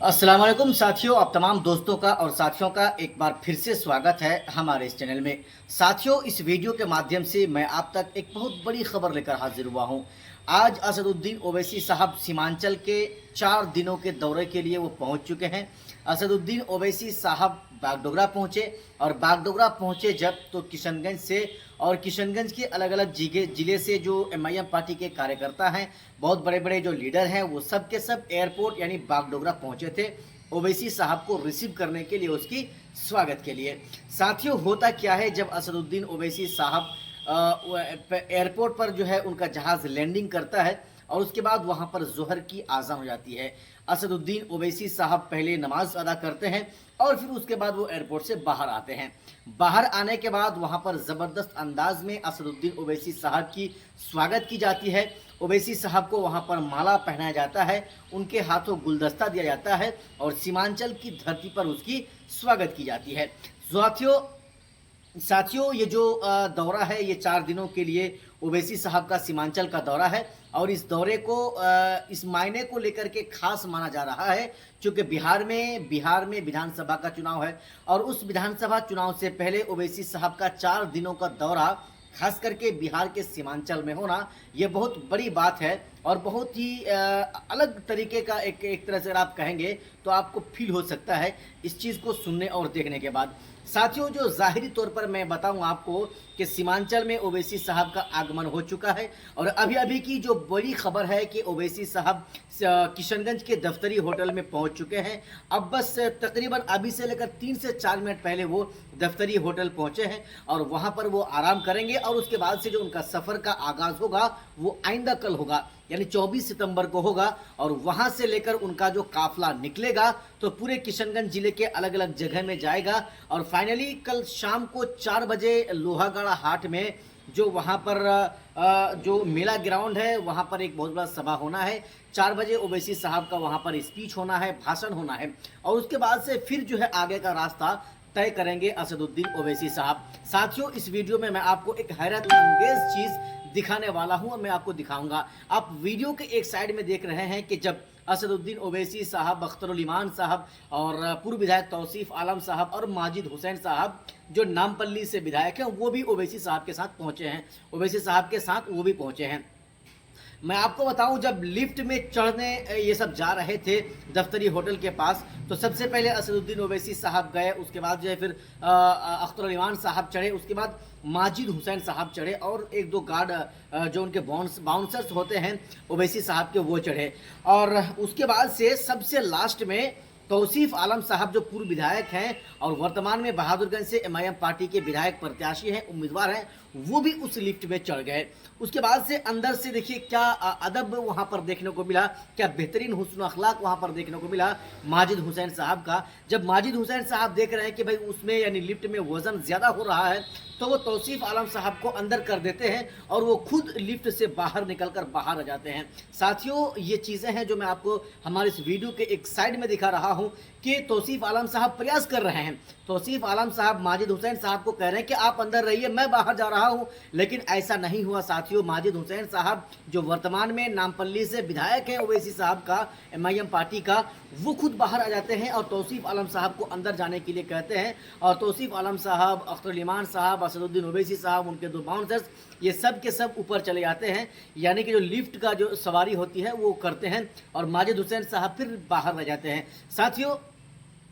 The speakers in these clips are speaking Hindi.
अस्सलाम वालेकुम साथियों, आप तमाम दोस्तों का और साथियों का एक बार फिर से स्वागत है हमारे इस चैनल में। साथियों, इस वीडियो के माध्यम से मैं आप तक एक बहुत बड़ी खबर लेकर हाजिर हुआ हूं। आज असदुद्दीन ओवैसी साहब सीमांचल के 4 दिनों के दौरे के लिए वो पहुंच चुके हैं। असदुद्दीन ओवैसी साहब बागडोगरा पहुंचे और बागडोगरा पहुंचे जब तो किशनगंज से और किशनगंज के अलग अलग ज़िले से जो एमआईएम पार्टी के कार्यकर्ता हैं, बहुत बड़े बड़े जो लीडर हैं, वो सब के सब एयरपोर्ट यानी बागडोगरा पहुंचे थे ओवैसी साहब को रिसीव करने के लिए, उसकी स्वागत के लिए। साथियों, होता क्या है, जब असदुद्दीन ओवैसी साहब एयरपोर्ट पर जो है उनका जहाज़ लैंडिंग करता है और उसके बाद वहां पर जोहर की आज़ान हो जाती है। असदुद्दीन ओवैसी साहब पहले नमाज अदा करते हैं और फिर उसके बाद वो एयरपोर्ट से बाहर आते हैं। बाहर आने के बाद वहां पर ज़बरदस्त अंदाज में असदुद्दीन ओवैसी साहब की स्वागत की जाती है। ओवैसी साहब को वहां पर माला पहनाया जाता है, उनके हाथों गुलदस्ता दिया जाता है और सीमांचल की धरती पर उसकी स्वागत की जाती है। साथियों, ये जो दौरा है, ये 4 दिनों के लिए ओवैसी साहब का सीमांचल का दौरा है और इस दौरे को इस मायने को लेकर के खास माना जा रहा है क्योंकि बिहार में विधानसभा का चुनाव है और उस विधानसभा चुनाव से पहले ओवैसी साहब का 4 दिनों का दौरा खास करके बिहार के सीमांचल में होना, ये बहुत बड़ी बात है और बहुत ही अलग तरीके का एक तरह से अगर आप कहेंगे तो आपको फील हो सकता है इस चीज़ को सुनने और देखने के बाद। साथियों, जो ज़ाहिरी तौर पर मैं बताऊं आपको कि सीमांचल में ओवैसी साहब का आगमन हो चुका है और अभी अभी की जो बड़ी खबर है कि ओवैसी साहब किशनगंज के दफ्तरी होटल में पहुंच चुके हैं। अब बस तकरीबन अभी से लेकर 3 से 4 मिनट पहले वो दफ्तरी होटल पहुंचे हैं और वहां पर वो आराम करेंगे और उसके बाद से जो उनका सफ़र का आगाज़ होगा वो आइंदा कल होगा, यानी 24 सितंबर को होगा और वहां से लेकर उनका जो काफिला निकलेगा तो पूरे किशनगंज जिले के अलग अलग जगह में जाएगा और फाइनली कल शाम को 4 बजे लोहागढ़ा हाट में जो वहां पर जो मेला ग्राउंड है, वहां पर एक बहुत बड़ा सभा होना है। 4 बजे ओवैसी साहब का वहां पर स्पीच होना है, भाषण होना है और उसके बाद से फिर जो है आगे का रास्ता तय करेंगे असदुद्दीन ओवैसी साहब। साथियों, इस वीडियो में मैं आपको एक हैरत अंगेज चीज़ दिखाने वाला हूं और मैं आपको दिखाऊंगा। आप वीडियो के एक साइड में देख रहे हैं कि जब असदुद्दीन ओवैसी साहब, अख्तरुल ईमान साहब और पूर्व विधायक तौसीफ आलम साहब और माजिद हुसैन साहब जो नामपल्ली से विधायक हैं, वो भी ओवैसी साहब के साथ पहुंचे हैं। ओवैसी साहब के साथ वो भी पहुंचे हैं। मैं आपको बताऊं, जब लिफ्ट में चढ़ने ये सब जा रहे थे दफ्तरी होटल के पास, तो सबसे पहले असदुद्दीन ओवैसी साहब गए, उसके बाद जो है फिर अख्तरुल ईमान साहब चढ़े, उसके बाद माजिद हुसैन साहब चढ़े और एक दो गार्ड जो उनके बाउंसर्स होते हैं ओवैसी साहब के, वो चढ़े और उसके बाद से सबसे लास्ट में तौसीफ आलम साहब जो पूर्व विधायक हैं और वर्तमान में बहादुरगंज से एमआईएम पार्टी के विधायक प्रत्याशी हैं, उम्मीदवार हैं, वो भी उस लिफ्ट में चढ़ गए। उसके बाद से अंदर से देखिए क्या अदब वहां पर देखने को मिला, क्या बेहतरीन हुस्न अखलाक वहां पर देखने को मिला माजिद हुसैन साहब का। जब माजिद हुसैन साहब देख रहे हैं कि भाई उसमें यानी लिफ्ट में वजन ज़्यादा हो रहा है तो वो तौसीफ आलम साहब को अंदर कर देते हैं और वो खुद लिफ्ट से बाहर निकलकर बाहर आ जाते हैं। साथियों, ये चीज़ें हैं जो मैं आपको हमारे इस वीडियो के एक साइड में दिखा रहा हूँ कि तौसीफ आलम साहब प्रयास कर रहे हैं। तौसीफ आलम साहब माजिद हुसैन साहब को कह रहे हैं कि आप अंदर रहिए, मैं बाहर जा रहा हूं, लेकिन ऐसा नहीं हुआ। साथियों, माजिद हुसैन साहब जो वर्तमान में नामपल्ली से विधायक हैं ओवैसी साहब का, एमआईएम पार्टी का, वो खुद बाहर आ जाते हैं और तौसीफ आलम साहब को अंदर जाने के लिए कहते हैं और तौसीफ आलम साहब, अख्तरुल ईमान साहब, असदुद्दीन ओवैसी साहब, उनके 2 बाउंसर्स, ये सब के सब ऊपर चले जाते हैं, यानी कि जो लिफ्ट का जो सवारी होती है वो करते हैं और माजिद हुसैन साहब फिर बाहर रह जाते हैं। साथियों,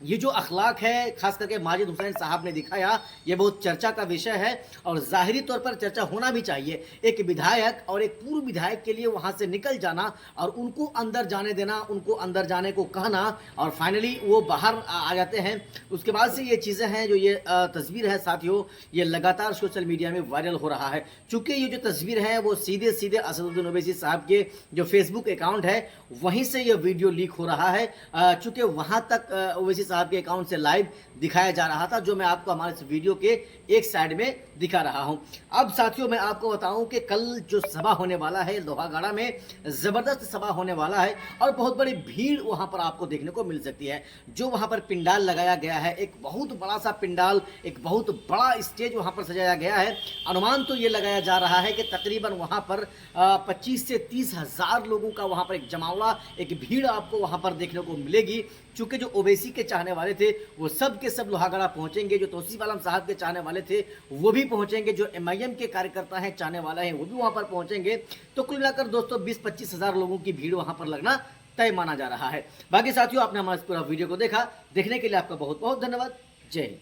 ये जो अखलाक है खास करके माजिद हुसैन साहब ने दिखाया, ये बहुत चर्चा का विषय है और ज़ाहिरी तौर पर चर्चा होना भी चाहिए। एक विधायक और एक पूर्व विधायक के लिए वहाँ से निकल जाना और उनको अंदर जाने देना, उनको अंदर जाने को कहना और फाइनली वो बाहर आ जाते हैं। उसके बाद से ये चीज़ें हैं, जो ये तस्वीर है साथियों, ये लगातार सोशल मीडिया में वायरल हो रहा है। चूँकि ये जो तस्वीर है वो सीधे सीधे असदुद्दीन ओवैसी साहब के जो फेसबुक अकाउंट है वहीं से ये वीडियो लीक हो रहा है। चूँकि वहाँ तक ओवैसी साहब के अकाउंट से लाइव दिखाया जा रहा था, जो मैं आपको हमारे इस वीडियो के एक साइड में दिखा रहा हूं। अब साथियों, मैं आपको बताऊं कि कल जो सभा होने वाला है लोहागढ़ा में, ज़बरदस्त सभा होने वाला है और बहुत बड़ी भीड़ वहां पर आपको देखने को मिल सकती है। जो वहां पर पिंडाल लगाया गया है, एक बहुत बड़ा सा पिंडाल, एक बहुत बड़ा स्टेज वहां पर सजाया गया है। अनुमान तो ये लगाया जा रहा है कि तकरीबन वहां पर 25 से 30 हज़ार लोगों का वहां पर एक जमावड़ा, एक भीड़ आपको वहां पर देखने को मिलेगी। चूँकि जो ओवैसी के चाहने वाले थे वो सब के सब लोहागड़ा पहुँचेंगे, जो तौसीफ आलम साहब के चाहने वाले थे वो भी पहुँचेंगे, जो MIM के कार्यकर्ता हैं चाहने वाले हैं वो भी वहाँ पर पहुँचेंगे। तो कुल मिलाकर दोस्तों 20-25 हज़ार लोगों की भीड़ वहाँ पर लगना तय माना जा रहा है। बाकी साथियों, आपने हमारा इस पूरा वीडियो को देखा, देखने के लिए आपका बहुत बहुत धन्यवाद। जय हिंद।